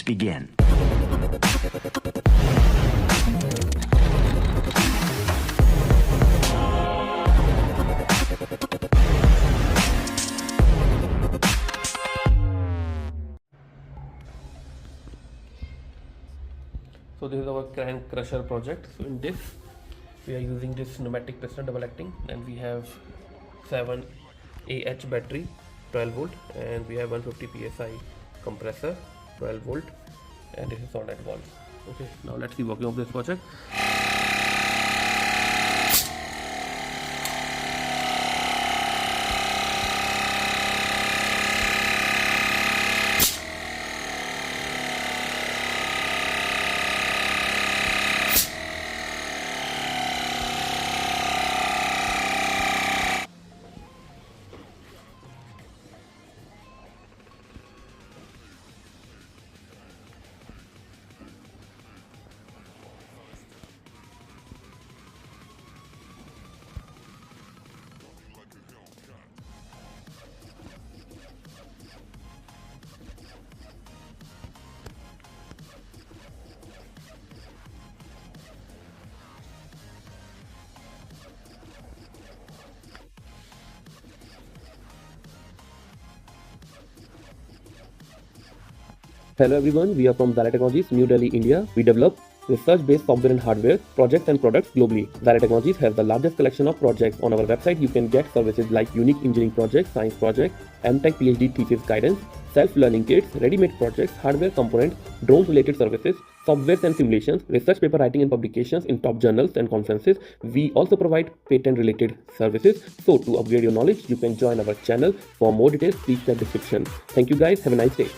begin. So this is our crank crusher project. So in this we are using this pneumatic piston double acting, and we have 7 Ah battery 12 volt, and we have 150 psi compressor 12 volt, and this is solenoid valve. Okay, now let's see working of this project. Hello everyone, we are from Xilir Technologies, New Delhi, India. We develop research-based software and hardware projects and products globally. Xilir Technologies has the largest collection of projects. On our website, you can get services like unique engineering projects, science projects, MTech PhD thesis guidance, self-learning kits, ready-made projects, hardware components, drones-related services, softwares and simulations, research paper writing and publications in top journals and conferences. We also provide patent-related services. So to upgrade your knowledge, you can join our channel. For more details, please check description. Thank you guys. Have a nice day.